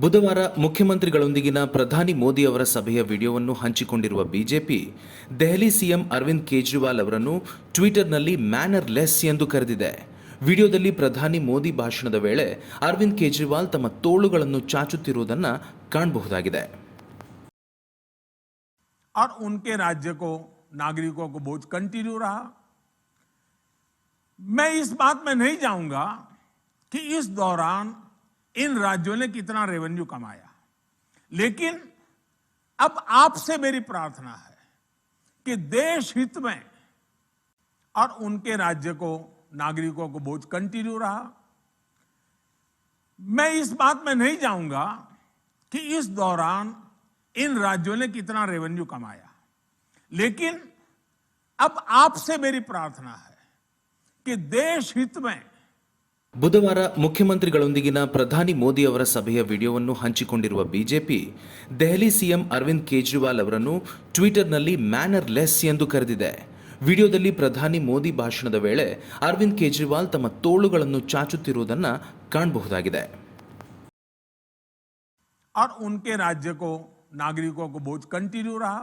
ಬುಧವಾರ ಮುಖ್ಯಮಂತ್ರಿಗಳೊಂದಿಗಿನ ಪ್ರಧಾನಿ ಮೋದಿ ಅವರ ಸಭೆಯ ವಿಡಿಯೋವನ್ನು ಹಂಚಿಕೊಂಡಿರುವ ಬಿಜೆಪಿ ದೆಹಲಿ ಸಿಎಂ ಅರವಿಂದ್ ಕೇಜ್ರಿವಾಲ್ ಅವರನ್ನು ಟ್ವಿಟರ್ನಲ್ಲಿ ಮ್ಯಾನರ್ಲೆಸ್ ಎಂದು ಕರೆದಿದೆ. ವಿಡಿಯೋದಲ್ಲಿ ಪ್ರಧಾನಿ ಮೋದಿ ಭಾಷಣದ ವೇಳೆ ಅರವಿಂದ್ ಕೇಜ್ರಿವಾಲ್ ತಮ್ಮ ತೋಳುಗಳನ್ನು ಚಾಚುತ್ತಿರುವುದನ್ನು ಕಾಣಬಹುದಾಗಿದೆ. और उनके राज्य को नागरिकों को बोझ कंटिन्यू रहा. मैं इस बात में नहीं जाऊंगा कि इस दौरान इन राज्यों ने कितना रेवेन्यू कमाया, लेकिन अब आपसे मेरी प्रार्थना है कि देश हित में और उनके राज्य को नागरिकों को बोझ कंटिन्यू रहा. मैं इस बात में नहीं जाऊंगा कि इस दौरान इन राज्यों ने कितना रेवेन्यू कमाया, लेकिन अब आपसे मेरी प्रार्थना है कि देश हित में. ಬುಧವಾರ ಮುಖ್ಯಮಂತ್ರಿಗಳೊಂದಿಗಿನ ಪ್ರಧಾನಿ ಮೋದಿ ಅವರ ಸಭೆಯ ವಿಡಿಯೋವನ್ನು ಹಂಚಿಕೊಂಡಿರುವ ಬಿಜೆಪಿ ದೆಹಲಿ ಸಿಎಂ ಅರವಿಂದ್ ಕೇಜ್ರಿವಾಲ್ ಅವರನ್ನು ಟ್ವಿಟರ್ನಲ್ಲಿ ಮ್ಯಾನರ್ಲೆಸ್ ಎಂದು ಕರೆದಿದೆ. ವಿಡಿಯೋದಲ್ಲಿ ಪ್ರಧಾನಿ ಮೋದಿ ಭಾಷಣದ ವೇಳೆ ಅರವಿಂದ್ ಕೇಜ್ರಿವಾಲ್ ತಮ್ಮ ತೋಳುಗಳನ್ನು ಚಾಚುತ್ತಿರುವುದನ್ನು ಕಾಣಬಹುದಾಗಿದೆ. और उनके राज्य को नागरिकों को बोझ कंटिन्यू रहा.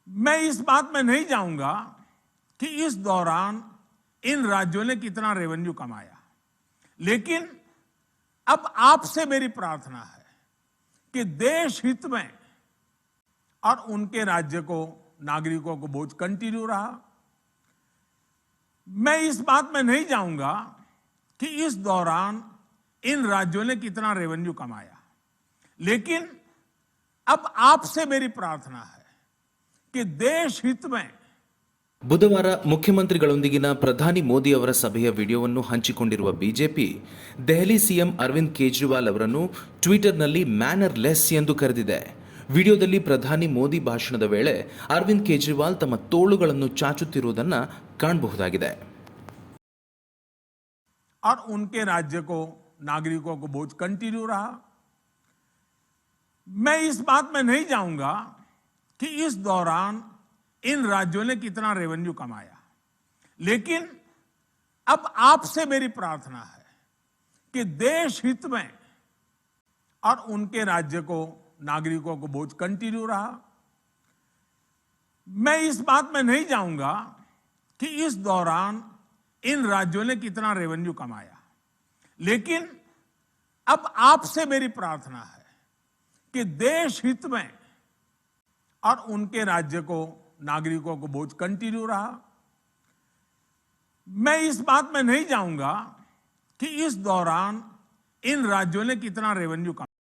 मैं इस बात में नहीं जाऊंगा कि इस दौरान इन राज्यों ने कितना रेवेन्यू कमाया, लेकिन अब आपसे मेरी प्रार्थना है कि देश हित में और उनके राज्य को नागरिकों को बोझ कंटिन्यू रहा. मैं इस बात में नहीं जाऊंगा कि इस दौरान इन राज्यों ने कितना रेवेन्यू कमाया, लेकिन अब आपसे मेरी प्रार्थना है कि देश हित में. ಬುಧವಾರ ಮುಖ್ಯಮಂತ್ರಿಗಳೊಂದಿಗಿನ ಪ್ರಧಾನಿ ಮೋದಿ ಅವರ ಸಭೆಯ ವಿಡಿಯೋವನ್ನು ಹಂಚಿಕೊಂಡಿರುವ ಬಿಜೆಪಿ ದೆಹಲಿ ಸಿಎಂ ಅರವಿಂದ್ ಕೇಜ್ರಿವಾಲ್ ಅವರನ್ನು ಟ್ವಿಟರ್ನಲ್ಲಿ ಮ್ಯಾನರ್ಲೆಸ್ ಎಂದು ಕರೆದಿದೆ. ವಿಡಿಯೋದಲ್ಲಿ ಪ್ರಧಾನಿ ಮೋದಿ ಭಾಷಣದ ವೇಳೆ ಅರವಿಂದ್ ಕೇಜ್ರಿವಾಲ್ ತಮ್ಮ ತೋಳುಗಳನ್ನು ಚಾಚುತ್ತಿರುವುದನ್ನು ಕಾಣಬಹುದಾಗಿದೆ. और उनके राज्य को नागरिकों को बोझ कंटिन्यू रहा. मैं इस बात में नहीं जाऊंगा कि इस दौरान इन राज्यों ने कितना रेवेन्यू कमाया, लेकिन अब आपसे मेरी प्रार्थना है कि देश हित में और उनके राज्य को नागरिकों को बोझ कंटिन्यू रहा. मैं इस बात में नहीं जाऊंगा कि इस दौरान इन राज्यों ने कितना रेवेन्यू कमाया, लेकिन अब आपसे मेरी प्रार्थना है कि देश हित में और उनके राज्य को नागरिकों को बोझ कंटिन्यू रहा. मैं इस बात में नहीं जाऊंगा कि इस दौरान इन राज्यों ने कितना रेवेन्यू कमाया.